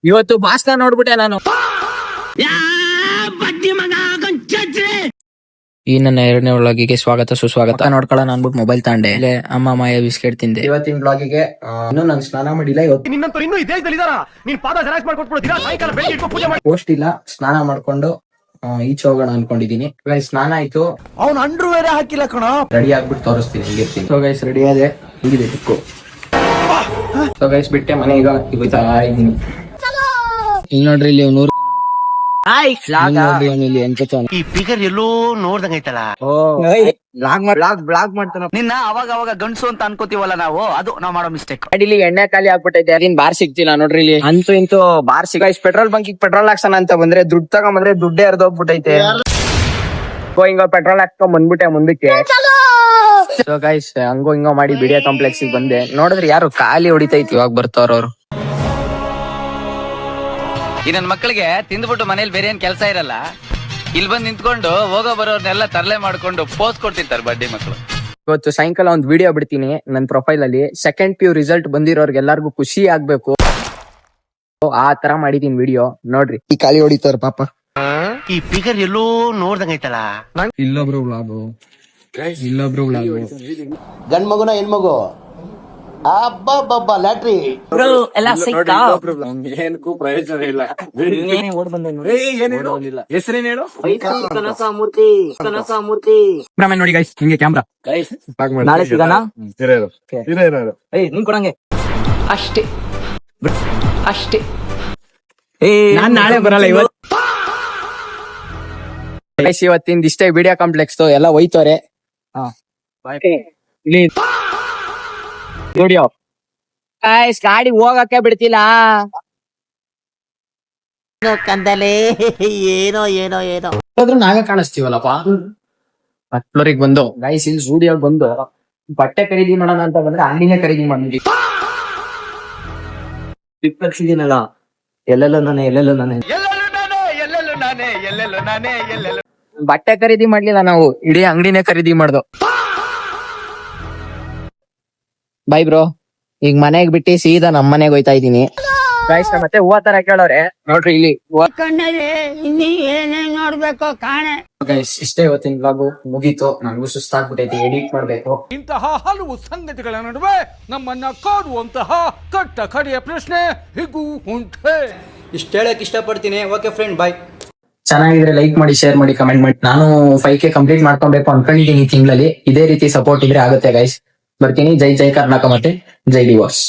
ಇವತ್ತು ಭಾಸ್ಕರ ನೋಡ್ಬಿಟ್ಟೆ ನಾನು. ಈ ನನ್ನ 2ನೇ ವ್ಲಾಗಿಗೆ ಸ್ವಾಗತ ಸುಸ್ವಾಗತ. ನೋಡ್ಕೊಳ್ಳೋಣ ಅನ್ಬಿಟ್ಟು ಮೊಬೈಲ್ ತಗೊಂಡೆ. ಇಲ್ಲೇ ಅಮ್ಮ ಮಾಯ ಬಿಸ್ಕೆಟ್ ತಿಂದೆ. ಇವತ್ತಿನ ವ್ಲಾಗಿಗೆ ಇನ್ನೂ ನಾನು ಸ್ನಾನ ಮಾಡಿಲ್ಲ. ಇವತ್ತು ಪೋಸ್ಟ್ ಇಲ್ಲ, ಸ್ನಾನ ಮಾಡ್ಕೊಂಡು ಈಚೆ ಹೋಗೋಣ ಅನ್ಕೊಂಡಿದೀನಿ. ಸ್ನಾನ ಆಯ್ತು, ಅವ್ನು ಅಂಡ್ರು ಬೇರೆ ಹಾಕಿಲ್ಲ ಕಣ. ರೆಡಿ ಆಗ್ಬಿಟ್ಟು ತೋರಿಸ್ತೀನಿ ಹೆಂಗಿರ್ತೀನಿ. ಸೊ ಗೈಸ್ ರೆಡಿ ಆದೆ, ಹಿಂಗಿದೆ ಟಿಕ್ಕು. ಸೊ ಗೈಸ್ ಬಿಟ್ಟೆ ಮನೆ ಈಗ ಹೋಗ್ತಾ ಇದ್ದೀನಿ. ಇಲ್ಲಿ ನೋಡ್ರಿ, ಇಲ್ಲಿ 100 ಈ ಫಿಗರ್ ಎಲ್ಲೋ ನೋಡ್ದಂಗೈತಲ್ಲ. ಬ್ಲಾಗ್ ಮಾಡ್ತಾನ ನಿನ್ನ. ಅವಾಗ ಗಂಡ್ಸು ಅಂತ ಅನ್ಕೋತೀವಲ್ಲ ನಾವು, ಅದು ನಾವ್ ಮಾಡೋ ಮಿಸ್ಟೇಕ್. ಇಲ್ಲಿ ಎಣ್ಣೆ ಖಾಲಿ ಆಗ್ಬಿಟ್ಟೈತೆ, ಅದಿನ್ ಬಾರ್ ಸಿಗ್ತಿಲ್ಲ ನೋಡ್ರಿ. ಇಲ್ಲಿ ಅಂತೂ ಇಂತೂ ಬಾರ್ ಸಿಗ. ಪೆಟ್ರೋಲ್ ಬಂಕ್ ಪೆಟ್ರೋಲ್ ಹಾಕ್ಸೋಣ ಅಂತ ಬಂದ್ರೆ ದುಡ್ಡು ತಗೊಂಬಂದ್ರೆ ದುಡ್ಡೇ ಹರಿದೋಗ್ಬಿಟ್ಟೈತೆ. ಹಿಂಗ ಪೆಟ್ರೋಲ್ ಹಾಕ್ಕೊಂಡ್ ಬಂದ್ಬಿಟ್ಟೆ ಮುಂದಕ್ಕೆ. ಸೊ ಗೈಸ್ ಹಂಗೋ ಹಿಂಗೋ ಮಾಡಿ ಬಿಡಿಯೋ ಕಾಂಪ್ಲೆಕ್ಸ್ ಬಂದೆ. ನೋಡಿದ್ರೆ ಯಾರು ಖಾಲಿ ಹೊಡಿತೈತಿ. ಇವಾಗ ಬರ್ತಾರ ಅವ್ರು. ಈ ನನ್ ಮಕ್ಕಳಿಗೆ ತಿಂದ್ಬಿಟ್ಟು ಮನೇಲಿ ಬೇರೆ ಏನ್ ಕೆಲಸ ಇರಲ್ಲ, ಇಲ್ಲಿ ಬಂದು ನಿಂತ್ಕೊಂಡು ಹೋಗೋ ಬರೋರ್ನೆಲ್ಲ ತರಲೆ ಮಾಡ್ಕೊಂಡು ಪೋಸ್ ಕೊಡ್ತಿರ್ತಾರೆ ಬಡ್ಡಿ ಮಕ್ಕಳು. ಇವತ್ತು ಸಾಯಂಕಾಲ ಒಂದ್ ವಿಡಿಯೋ ಬಿಡ್ತೀನಿ ನನ್ನ ಪ್ರೊಫೈಲ್ ಅಲ್ಲಿ. ಸೆಕೆಂಡ್ PU ರಿಸಲ್ಟ್ ಬಂದಿರೋರ್ಗೆಲ್ಲರಿಗೂ ಖುಷಿ ಆಗ್ಬೇಕು, ಆ ತರ ಮಾಡಿದೀನಿ ವಿಡಿಯೋ. ನೋಡ್ರಿ, ಈ ಖಾಲಿ ಹೊಡಿತಾರ ಪಾಪ. ಈ ಫಿಗರ್ ಎಲ್ಲೋ ನೋಡ್ದಂಗೈತಲ್ಲ. ಇಲ್ಲೊಬ್ರು ಗಂಡ್ ಮಗುನ ಹೆಣ್ಮಗು ಅಬ್ಬಬ್ಬಬ್ಬ ಲ್ಯಾಟ್ರಿ ಎಲ್ಲ ಸಿಕ್ಕ. ಏನಕ್ಕೂ ಪ್ರಯೋಜನ ಇಲ್ಲ. ಹೆಸರೇನು ಹೇಳು? ಕ್ಯಾಮ್ರಾಮನ್ ನೋಡಿ ಗೈಸ್, ಹಿಂಗೆ ಕ್ಯಾಮ್ರಾ. ನಾಳೆ ಸಿಗೋಣ. ನಿನ್ ಕೊಡಂಗೆ ಅಷ್ಟೇ. ನಾನ್ ನಾಳೆ ಬರಲ್ಲ ಇವತ್ತು. ಇವತ್ತಿಂದ ಇಷ್ಟೇ ವಿಡಿಯೋ ಕಾಂಪ್ಲೆಕ್ಸ್ ಎಲ್ಲ ಹೋಯ್ತವ್ರೆ. ವಿಡಿಯೋ ಗಾಡಿ ಹೋಗಕ್ಕೆ ಬಿಡ್ತಿಲ್ಲ. ಕಂದಲೇ ಏನೋ ಏನೋ ಏನೋ ನಾವೇ ಕಾಣಿಸ್ತೀವಲ್ಲಪ್ಪ. ಫ್ಲೋರಿಗೆ ಬಂದು ಗೈಸ್ ಇಲ್ಲಿ ಸ್ಟುಡಿಯೋ ಬಂದು ಬಟ್ಟೆ ಖರೀದಿ ಮಾಡೋಣ ಅಂತ ಬಂದ್ರೆ ಅಂಗಡಿನೇ ಖರೀದಿ ಮಾಡಿದ್ವಿ. ಇದೀನಲ್ಲ, ಎಲ್ಲೆಲ್ಲೋ ನಾನೇ ಬಟ್ಟೆ ಖರೀದಿ ಮಾಡ್ಲಿಲ್ಲ ನಾವು, ಇಡೀ ಅಂಗಡಿನೇ ಖರೀದಿ ಮಾಡ್ದು. ಬೈ ಬ್ರೋ, ಈಗ ಮನೆಗ್ ಬಿಟ್ಟು ಸೀದಾ ನಮ್ ಮನೆಗ್ ಹೋಯ್ತಾ ಇದೀನಿ. ಗೈಸ್ ಮತ್ತೆ ಹೂವ ತರ ಕೇಳೋರೆ ನೋಡ್ರಿ ಇಲ್ಲಿ. ನೋಡ್ಬೇಕು ಕಾಣೆ. ಗೈಸ್ ಇಷ್ಟೇ ಇವತ್ತಿನ ವ್ಲಾಗು ಮುಗೀತು. ನನಗೂ ಸುಸ್ತಾಗ್ಬಿಟ್ಟೈತಿ, ಎಡಿಟ್ ಮಾಡ್ಬೇಕು. ಇಂತಹ ಹಲವು ಸಂಗತಿಗಳ ನಡುವೆ ನಮ್ಮನ್ನ ಕಾಡುವಂತಹ ಕಟ್ಟ ಕಡೆಯ ಪ್ರಶ್ನೆ ಹೀಗೂ ಉಂಟೆ. ಇಷ್ಟ ಹೇಳಕ್ ಇಷ್ಟಪಡ್ತೀನಿ. ಓಕೆ ಫ್ರೆಂಡ್, ಬಾಯ್. ಚೆನ್ನಾಗಿದ್ರೆ ಲೈಕ್ ಮಾಡಿ, ಶೇರ್ ಮಾಡಿ, ಕಮೆಂಟ್ ಮಾಡಿ. ನಾನು 5K ಕಂಪ್ಲೀಟ್ ಮಾಡ್ಕೊಬೇಕು ಅನ್ಕೊಂಡಿದ್ದೀನಿ ಈ ತಿಂಗಳಲ್ಲಿ. ಇದೇ ರೀತಿ ಸಪೋರ್ಟ್ ಇದ್ರೆ ಆಗುತ್ತೆ ಗೈಸ್. ಬರ್ತೀನಿ. ಜೈ ಕರ್ನಾಟಕ ಮತ್ತೆ ಜೈ ಡಿವೋರ್ಸ್.